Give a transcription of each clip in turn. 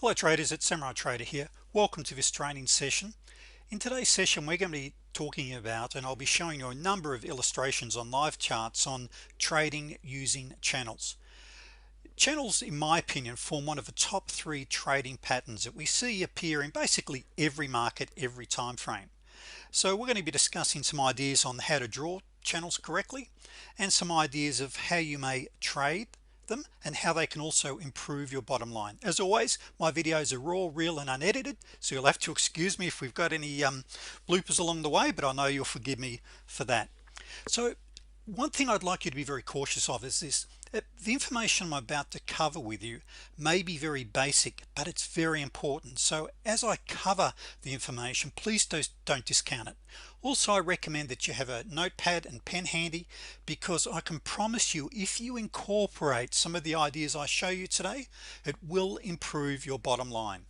Hello traders, it's Samurai Trader here. Welcome to this training session. In today's session we're going to be talking about, and I'll be showing you a number of illustrations on live charts on trading using channels. Channels, in my opinion, form one of the top three trading patterns that we see appear in basically every market, every time frame. So we're going to be discussing some ideas on how to draw channels correctly and some ideas of how you may trade them and how they can also improve your bottom line. As always, my videos are raw, real, and unedited, so you'll have to excuse me if we've got any bloopers along the way, but I know you'll forgive me for that. So one thing I'd like you to be very cautious of is this: the information I'm about to cover with you may be very basic, but it's very important. So as I cover the information, please don't discount it. Also, I recommend that you have a notepad and pen handy, because I can promise you, if you incorporate some of the ideas I show you today, it will improve your bottom line.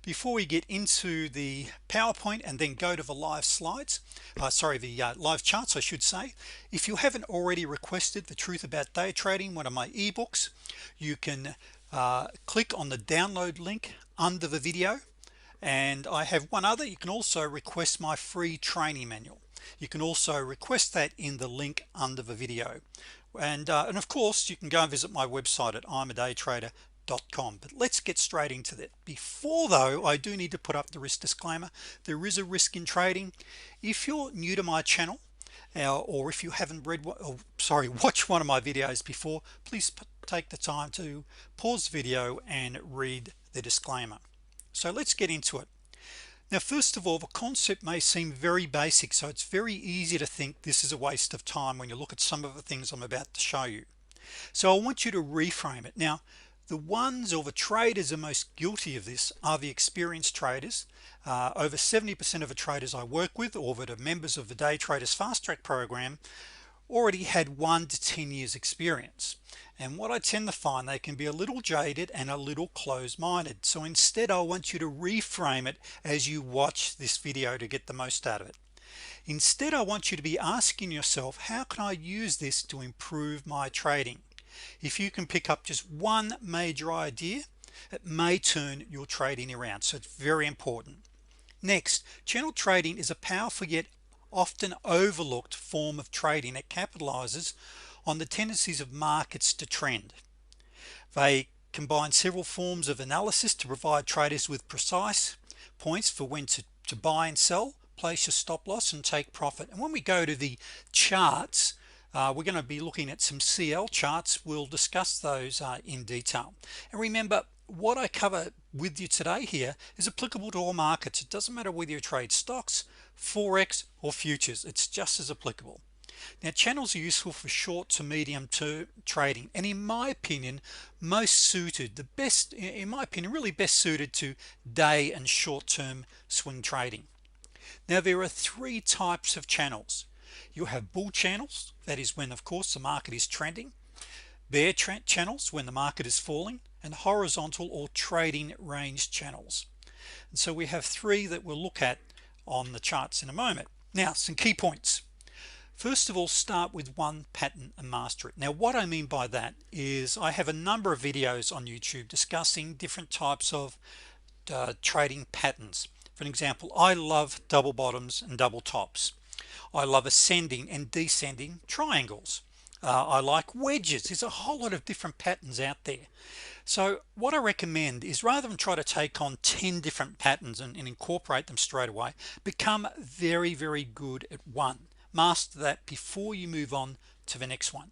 Before we get into the PowerPoint and then go to the live slides, live charts I should say, if you haven't already requested The Truth About Day Trading, one of my ebooks, you can click on the download link under the video, and I have one other. You can also request my free training manual. You can also request that in the link under the video, and of course you can go and visit my website at imadaytrader.com. But let's get straight into that. Before though, I do need to put up the risk disclaimer. There is a risk in trading. If you're new to my channel, or if you haven't watched one of my videos before, please take the time to pause the video and read the disclaimer. So let's get into it. Now, first of all, the concept may seem very basic, so it's very easy to think this is a waste of time when you look at some of the things I'm about to show you. So I want you to reframe it. Now, the ones, or the traders, are most guilty of this are the experienced traders. Over 70% of the traders I work with, or that are members of the Day Traders Fast Track program, already had 1 to 10 years experience, and what I tend to find, they can be a little jaded and a little closed-minded. So instead, I want you to reframe it as you watch this video to get the most out of it. Instead, I want you to be asking yourself, how can I use this to improve my trading? If you can pick up just one major idea, it may turn your trading around, so it's very important. Next, channel trading is a powerful yet often overlooked form of trading that capitalizes on the tendencies of markets to trend. They combine several forms of analysis to provide traders with precise points for when to buy and sell, place your stop loss, and take profit. And when we go to the charts, we're going to be looking at some CL charts. We'll discuss those in detail. And remember, what I cover with you today here is applicable to all markets. It doesn't matter whether you trade stocks, forex, or futures. It's just as applicable. Now, channels are useful for short to medium term trading, and in my opinion, really best suited to day and short-term swing trading. Now, there are three types of channels. You have bull channels, that is when of course the market is trending; bear channels, when the market is falling; and horizontal or trading range channels. And so we have three that we'll look at on the charts in a moment. Now, some key points. First of all, start with one pattern and master it. Now, what I mean by that is I have a number of videos on YouTube discussing different types of trading patterns. For example, I love double bottoms and double tops. I love ascending and descending triangles. I like wedges. There's a whole lot of different patterns out there. So what I recommend is, rather than try to take on 10 different patterns and incorporate them straight away, become very good at one. Master that before you move on to the next one.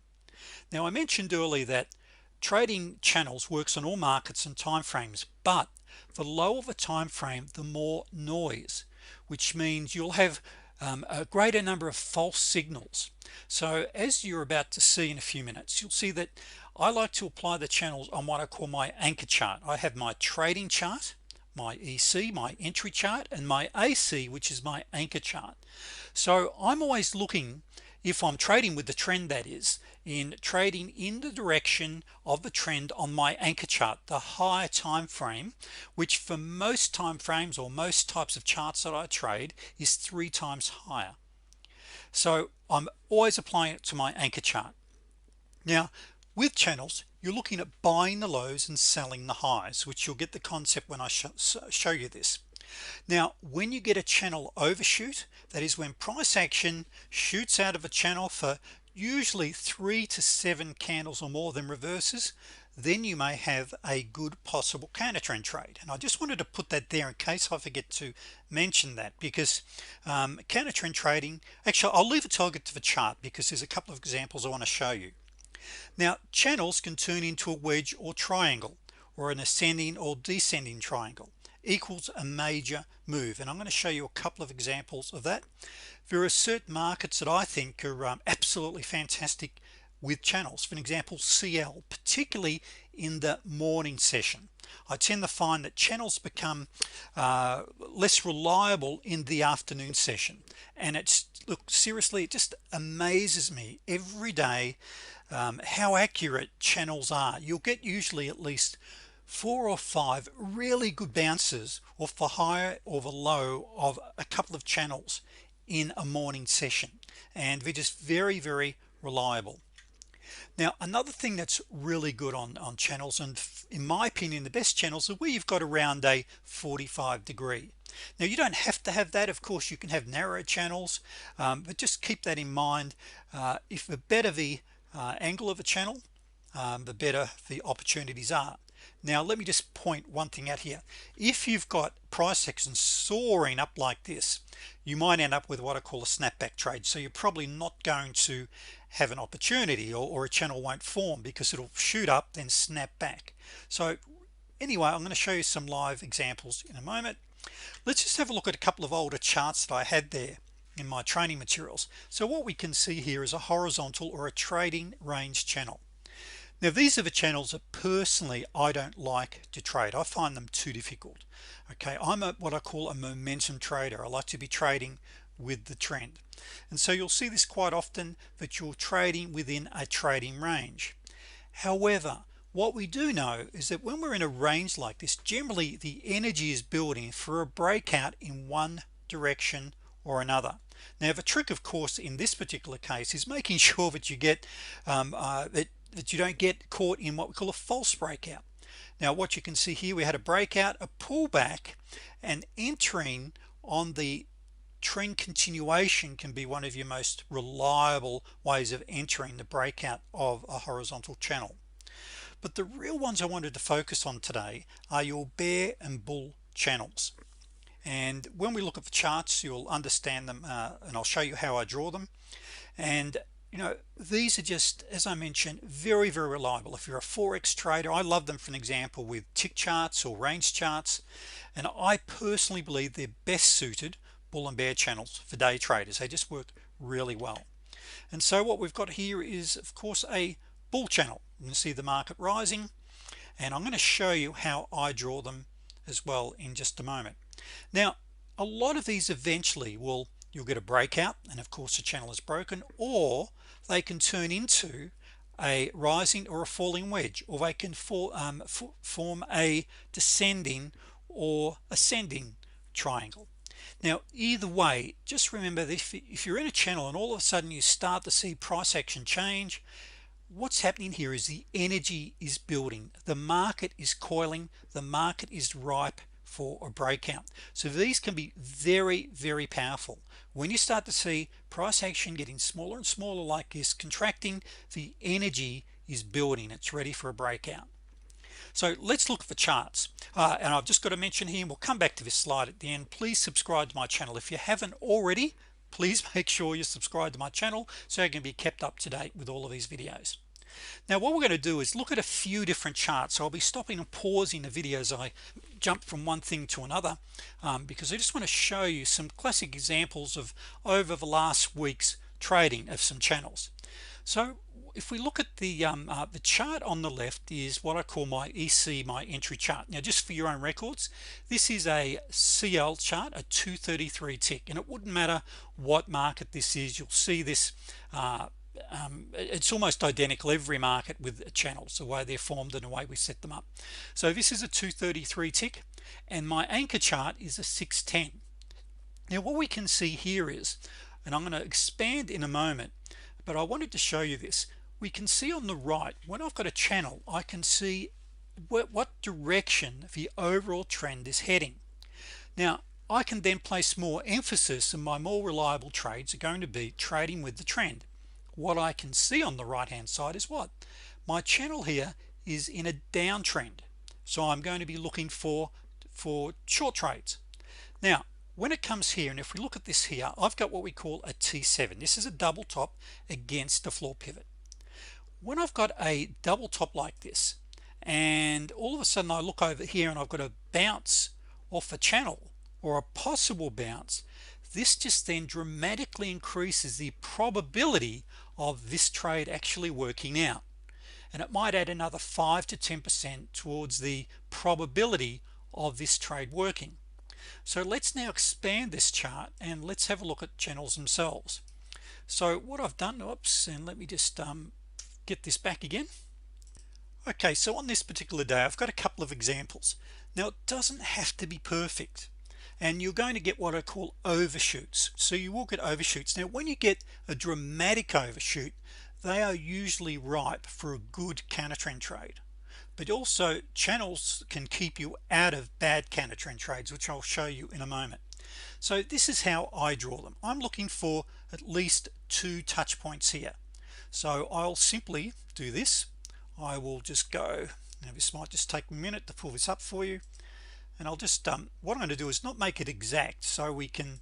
Now, I mentioned earlier that trading channels works on all markets and time frames, but the lower the time frame, the more noise, which means you'll have a greater number of false signals. So as you're about to see in a few minutes, you'll see that I like to apply the channels on what I call my anchor chart. I have my trading chart, my EC, my entry chart, and my AC, which is my anchor chart. So I'm always looking, if I'm trading with the trend, that is, in trading in the direction of the trend on my anchor chart, the higher time frame, which for most time frames or most types of charts that I trade is 3 times higher. So I'm always applying it to my anchor chart. Now, with channels, you're looking at buying the lows and selling the highs, which you'll get the concept when I show you this. Now when you get a channel overshoot, that is when price action shoots out of a channel for usually 3 to 7 candles or more, then reverses, then you may have a good possible counter trend trade. And I just wanted to put that there in case I forget to mention that, because counter trend trading, actually I'll leave it till I get to the chart, because there's a couple of examples I want to show you. Now channels can turn into a wedge or triangle, or an ascending or descending triangle equals a major move, and I'm going to show you a couple of examples of that. There are certain markets that I think are absolutely fantastic with channels. For an example, CL, particularly in the morning session. I tend to find that channels become less reliable in the afternoon session, and it's, look, seriously, it just amazes me every day how accurate channels are. You'll get usually at least 4 or 5 really good bounces off the high or the low of a couple of channels in a morning session, and they're just very reliable. Now another thing that's really good on channels, and in my opinion the best channels, are where you've got around a 45 degree. Now you don't have to have that, of course you can have narrow channels, but just keep that in mind. If the better the angle of a channel, the better the opportunities are. Now let me just point one thing out here. If you've got price action soaring up like this, you might end up with what I call a snapback trade. So you're probably not going to have an opportunity, or a channel won't form, because it'll shoot up then snap back. So anyway, I'm going to show you some live examples in a moment. Let's just have a look at a couple of older charts that I had there in my training materials. So what we can see here is a horizontal or a trading range channel. Now these are the channels that personally I don't like to trade. I find them too difficult. Okay, I'm what I call a momentum trader. I like to be trading with the trend, and so you'll see this quite often, that you're trading within a trading range. However, what we do know is that when we're in a range like this, generally the energy is building for a breakout in one direction or another. Now the trick, of course, in this particular case is making sure that you get that you don't get caught in what we call a false breakout. Now what you can see here, we had a breakout, a pullback, and entering on the trend continuation can be one of your most reliable ways of entering the breakout of a horizontal channel. But the real ones I wanted to focus on today are your bear and bull channels, and when we look at the charts you'll understand them, and I'll show you how I draw them. And you know, these are just, as I mentioned, very reliable. If you're a forex trader, I love them for an example with tick charts or range charts, and I personally believe they're best suited, bull and bear channels, for day traders. They just work really well. And so what we've got here is, of course, a bull channel. You can see the market rising, and I'm going to show you how I draw them as well in just a moment. Now a lot of these eventually you'll get a breakout, and of course the channel is broken, or they can turn into a rising or a falling wedge, or they can form a descending or ascending triangle. Now either way, just remember that if you're in a channel and all of a sudden you start to see price action change, what's happening here is the energy is building, the market is coiling, the market is ripe for a breakout. So these can be very powerful. When you start to see price action getting smaller and smaller like this, contracting, the energy is building, it's ready for a breakout. So let's look at the charts, and I've just got to mention here, and we'll come back to this slide at the end, please subscribe to my channel if you haven't already. Please make sure you subscribe to my channel so you can be kept up to date with all of these videos. Now what we're going to do is look at a few different charts. So I'll be stopping and pausing the video as I jump from one thing to another, because I just want to show you some classic examples of over the last week's trading of some channels. So if we look at the chart on the left is what I call my EC, my entry chart. Now just for your own records, this is a CL chart, a 233 tick, and it wouldn't matter what market this is, you'll see this it's almost identical every market with channels, the way they're formed and the way we set them up. So this is a 233 tick, and my anchor chart is a 610. Now what we can see here is, and I'm going to expand in a moment, but I wanted to show you this, we can see on the right, when I've got a channel, I can see what direction the overall trend is heading. Now I can then place more emphasis, and my more reliable trades are going to be trading with the trend. What I can see on the right hand side is what my channel here is in a downtrend, so I'm going to be looking for short trades. Now when it comes here, and if we look at this here, I've got what we call a T7. This is a double top against a floor pivot. When I've got a double top like this, and all of a sudden I look over here and I've got a bounce off a channel or a possible bounce, this just then dramatically increases the probability of this trade actually working out, and it might add another 5 to 10% towards the probability of this trade working. So let's now expand this chart and let's have a look at channels themselves. So what I've done, oops, and let me just get this back again. Okay, so on this particular day I've got a couple of examples. Now it doesn't have to be perfect, and you're going to get what I call overshoots. So you will get overshoots. Now when you get a dramatic overshoot, they are usually ripe for a good counter trend trade, but also channels can keep you out of bad counter trend trades, which I'll show you in a moment. So this is how I draw them. I'm looking for at least 2 touch points here, so I'll simply do this. I will just go, now this might just take a minute to pull this up for you, and I'll just what I'm going to do is not make it exact, so you can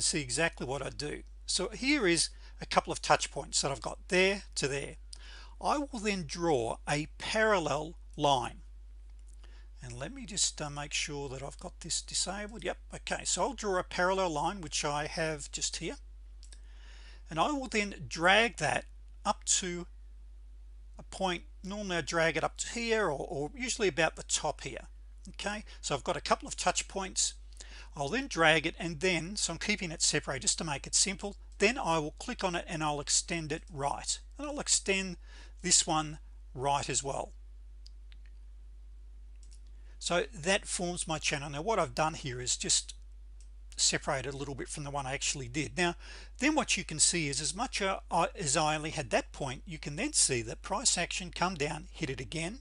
see exactly what I do. So here is a couple of touch points that I've got there to there. I will then draw a parallel line, and let me just make sure that I've got this disabled. Yep, okay, so I'll draw a parallel line, which I have just here, and I will then drag that up to a point. Normally I drag it up to here, or usually about the top here. Okay, so I've got a couple of touch points. I'll then drag it, and then, so I'm keeping it separate just to make it simple. Then I will click on it and I'll extend it right, and I'll extend this one right as well. So that forms my channel. Now what I've done here is just separate it a little bit from the one I actually did. Now then what you can see is, as much as I only had that point, you can then see that price action come down, hit it again,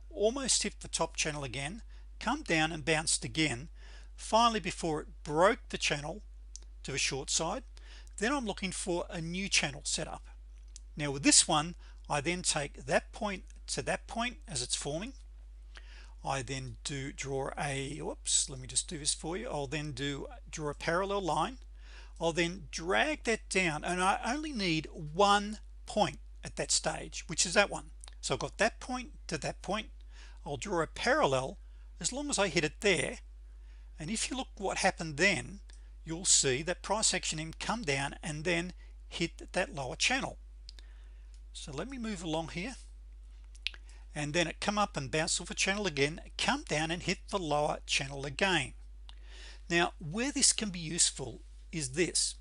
almost hit the top channel again, come down and bounced again, finally before it broke the channel to the short side. Then I'm looking for a new channel setup. Now with this one, I then take that point to that point as it's forming. I then draw a, whoops, let me just do this for you. I'll then draw a parallel line. I'll then drag that down, and I only need 1 point at that stage, which is that one. So I've got that point to that point. I'll draw a parallel as long as I hit it there, and if you look what happened then, you'll see that price action then come down and then hit that lower channel. So let me move along here, and then it come up and bounce off a channel again, come down and hit the lower channel again. Now where this can be useful is this,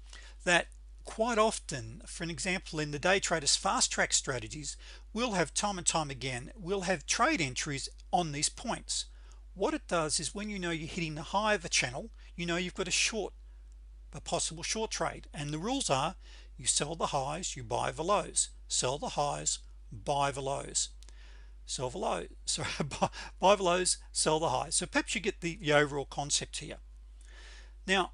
that quite often, for an example, in the day traders fast track strategies, we'll have time and time again, we'll have trade entries on these points. What it does is, when you know you're hitting the high of a channel, you know you've got a possible short trade, and the rules are, you sell the highs, you buy the lows, sell the highs, buy the lows, sell the lows, sorry, buy the lows, sell the highs. So perhaps you get the overall concept here. Now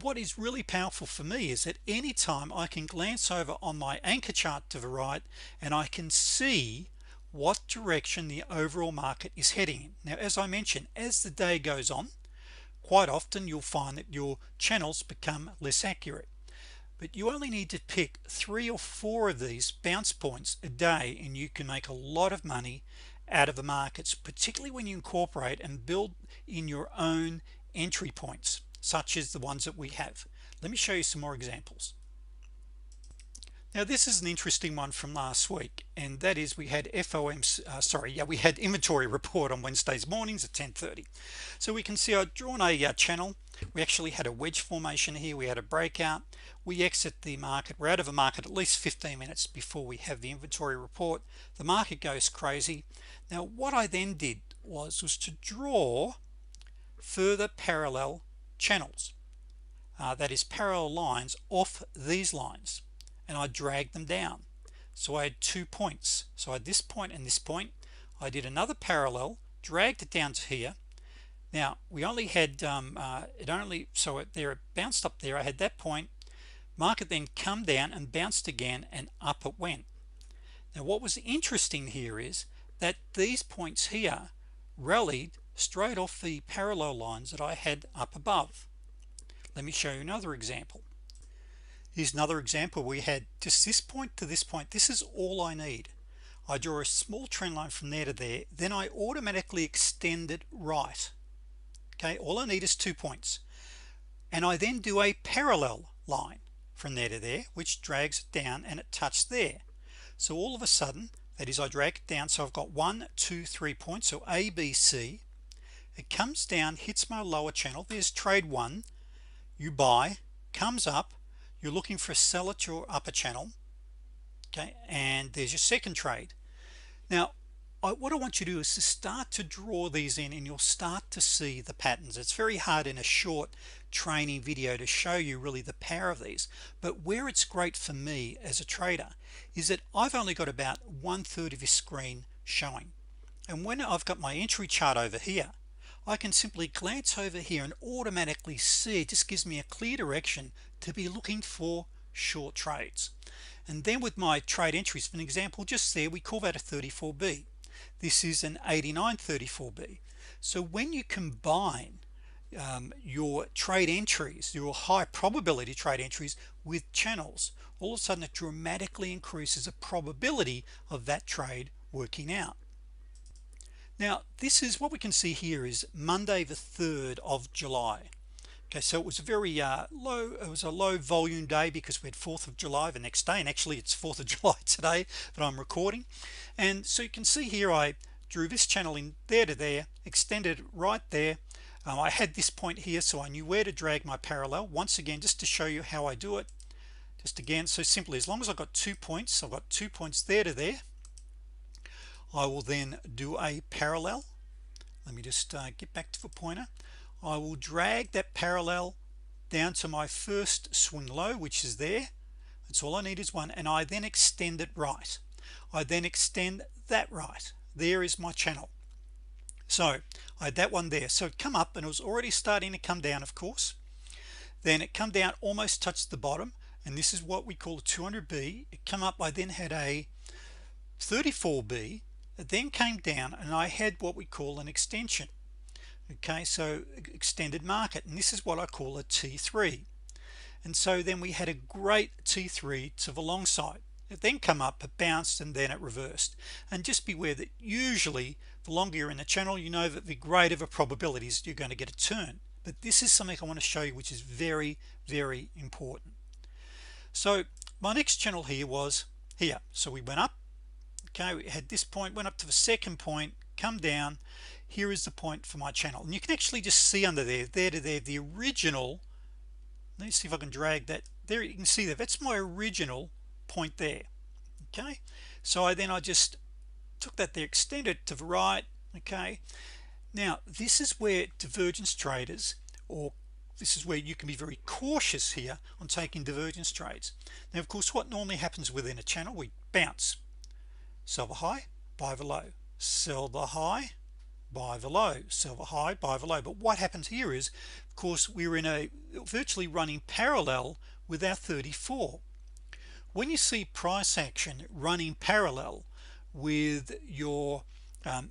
what is really powerful for me is that anytime I can glance over on my anchor chart to the right, and I can see what direction the overall market is heading in. Now as I mentioned, as the day goes on, quite often you'll find that your channels become less accurate, but you only need to pick 3 or 4 of these bounce points a day, and you can make a lot of money out of the markets, particularly when you incorporate and build in your own entry points, such as the ones that we have. Let me show you some more examples. Now this is an interesting one from last week, and that is, we had we had inventory report on Wednesdays mornings at 10:30. So we can see I've drawn a channel. We actually had a wedge formation here. We had a breakout. We exit the market. We're out of the market at least 15 minutes before we have the inventory report. The market goes crazy. Now what I then did was to draw further parallel channels, that is parallel lines off these lines, and I drag them down. so I had 2 points. So I had this point and this point. I did another parallel, dragged it down to here. Now we only had it only so it bounced up there. I had that point. Market then come down and bounced again, and up it went. Now what was interesting here is that these points here rallied straight off the parallel lines that I had up above. Let me show you another example. Here's another example. We had just this point to this point. This is all I need. I draw a small trend line from there to there, then I automatically extend it right. Okay, all I need is 2 points, and I then do a parallel line from there to there, which drags it down, and it touched there. So all of a sudden, that is, I drag it down, so I've got 1 2 3 points, so A B C. It comes down, hits my lower channel. There's trade 1. You buy, comes up, you're looking for a sell at your upper channel, okay, and there's your second trade. Now what I want you to do is to start to draw these in, and you'll start to see the patterns. It's very hard in a short training video to show you really the power of these, but where it's great for me as a trader is that I've only got about 1/3 of your screen showing, and when I've got my entry chart over here, I can simply glance over here and automatically see. It just gives me a clear direction to be looking for short trades. And then with my trade entries, for an example, just there we call that a 34B. This is an 8934B. So when you combine your trade entries, your high probability trade entries, with channels, all of a sudden it dramatically increases the probability of that trade working out. Now this is what we can see here is Monday the 3rd of July. Okay, so it was a very low, it was a low volume day because we had 4th of July the next day, and actually it's 4th of July today that I'm recording. And so you can see here I drew this channel in there to there, extended it right there. I had this point here, so I knew where to drag my parallel. Once again, just to show you how I do it, just again, so simply, as long as I've got 2 points, I've got 2 points there to there, I will then do a parallel. Let me just get back to the pointer. I will drag that parallel down to my first swing low, which is there. That's all I need is 1, and I then extend it right. I then extend that right. There is my channel. So I had that one there, so it come up and it was already starting to come down, of course. Then it come down, almost touched the bottom, and this is what we call a 200B. It come up, I then had a 34B. It then came down, and I had what we call an extension. Okay, so extended market, and this is what I call a T3. And so then we had a great T3 to the long side. It then come up, it bounced, and then it reversed. And just beware that usually the longer you're in the channel, you know that the greater the probabilities you're going to get a turn. But this is something I want to show you which is very, very important. So my next channel here was here. So we went up, okay, we had this point, went up to the second point, come down. Here is the point for my channel, and you can actually just see under there to there the original. Let me see if I can drag that there. You can see that that's my original point there. Okay, so I just took that there, extended it to the right. Okay, now this is where divergence traders, or this is where you can be very cautious here on taking divergence trades. Now of course what normally happens within a channel, we bounce, sell the high, buy the low, sell the high, buy the low, sell the high, buy the low. But what happens here is, of course, we're in a virtually running parallel with our 34. When you see price action running parallel with your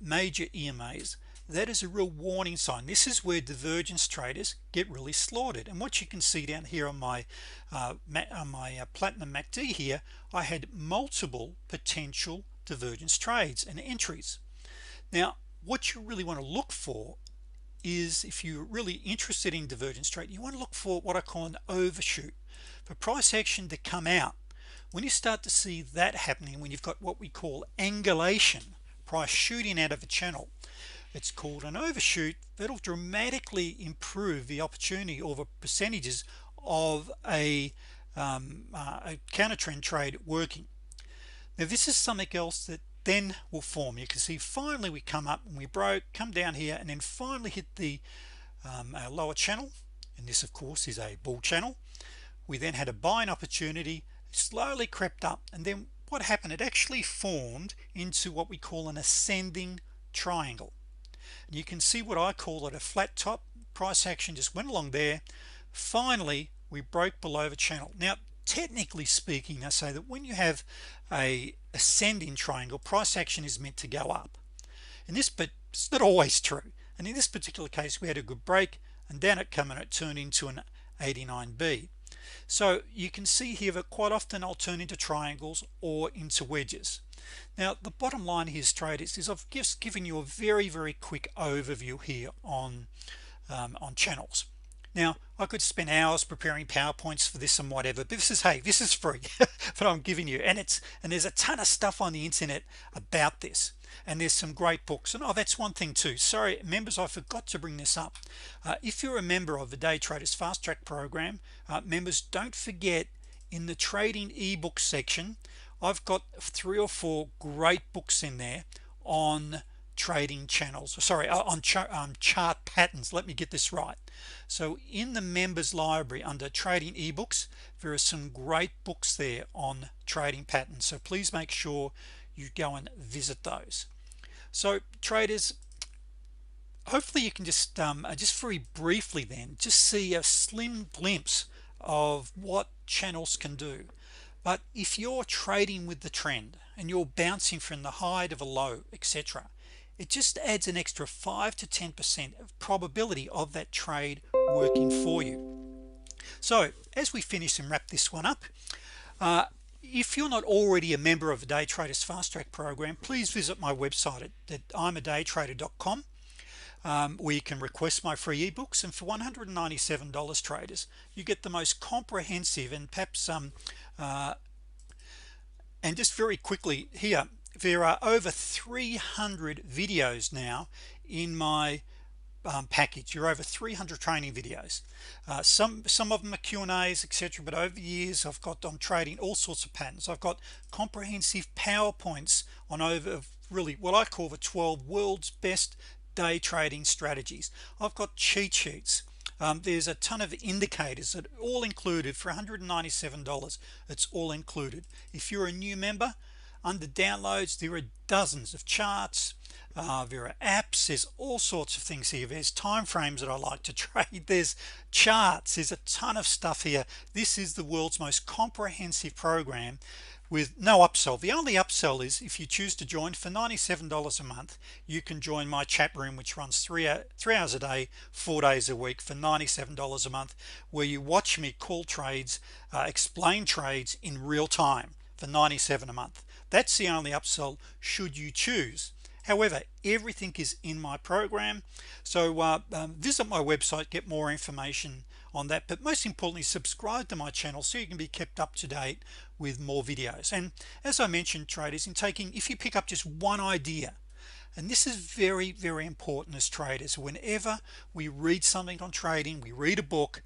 major EMAs, that is a real warning sign. This is where divergence traders get really slaughtered. And what you can see down here on my platinum MACD here, I had multiple potential divergence trades and entries. Now what you really want to look for is, if you're really interested in divergence trade, you want to look for what I call an overshoot, for price action to come out. When you start to see that happening, when you've got what we call angulation, price shooting out of a channel, it's called an overshoot. That'll dramatically improve the opportunity or the percentages of a counter trend trade working. Now this is something else that then will form. You can see finally we come up and we broke, come down here, and then finally hit the lower channel, and this of course is a bull channel. We then had a buying opportunity, slowly crept up, and then what happened, it actually formed into what we call an ascending triangle. And you can see what I call it a flat top. Price action just went along there. Finally we broke below the channel. Now technically speaking, I say that when you have a ascending triangle, price action is meant to go up in this, but it's not always true. And in this particular case we had a good break, and down it come and it turned into an 89B. So you can see here that quite often I'll turn into triangles or into wedges. Now the bottom line here, traders, is I've just given you a very quick overview here on channels. Now I could spend hours preparing PowerPoints for this and whatever, but this is, hey, this is free that I'm giving you, and there's a ton of stuff on the internet about this, and there's some great books. And oh, that's one thing too, sorry members, I forgot to bring this up. If you're a member of the Day Traders Fast Track program, members, don't forget, in the trading ebook section I've got 3 or 4 great books in there on trading channels, sorry, on chart patterns. Let me get this right. So in the members library under trading ebooks, there are some great books there on trading patterns, so please make sure you go and visit those. So traders, hopefully you can just very briefly then just see a slim glimpse of what channels can do. But if you're trading with the trend and you're bouncing from the high to the low, etc., it just adds an extra 5 to 10% of probability of that trade working for you. So as we finish and wrap this one up, if you're not already a member of the Day Traders Fast Track program, please visit my website at imadaytrader.com, where you can request my free ebooks. And for $197, traders, you get the most comprehensive and perhaps and just very quickly here, there are over 300 videos now in my package. You're over 300 training videos. Some of them are Q&A's, etc., but over the years I'm trading all sorts of patterns. I've got comprehensive PowerPoints on over really what I call the 12 world's best day trading strategies. I've got cheat sheets. There's a ton of indicators that are all included for $197. It's all included. If you're a new member, under downloads there are dozens of charts, there are apps, there's all sorts of things here. There's time frames that I like to trade, there's charts, there's a ton of stuff here. This is the world's most comprehensive program with no upsell. The only upsell is if you choose to join for $97 a month, you can join my chat room, which runs 3 hours a day, 4 days a week, for $97 a month, where you watch me call trades, explain trades in real time for $97 a month. That's the only upsell should you choose. However, everything is in my program, so visit my website, get more information on that, but most importantly subscribe to my channel so you can be kept up to date with more videos. And as I mentioned, traders, if you pick up just one idea, and this is very important as traders, whenever we read something on trading, we read a book,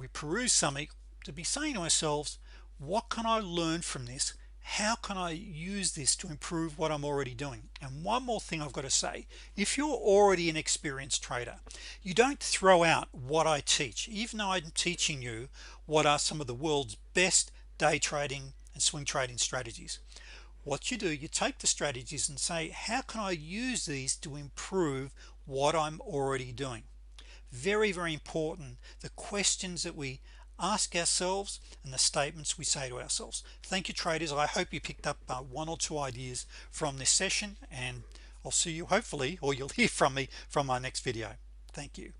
we peruse something, to be saying to ourselves, what can I learn from this? How can I use this to improve what I'm already doing? And one more thing I've got to say, if you're already an experienced trader, you don't throw out what I teach, even though I'm teaching you what are some of the world's best day trading and swing trading strategies. What you do, you take the strategies and say, how can I use these to improve what I'm already doing? Very important, the questions that we ask ourselves and the statements we say to ourselves. Thank you, traders. I hope you picked up 1 or 2 ideas from this session, and I'll see you hopefully, or you'll hear from me from my next video. Thank you.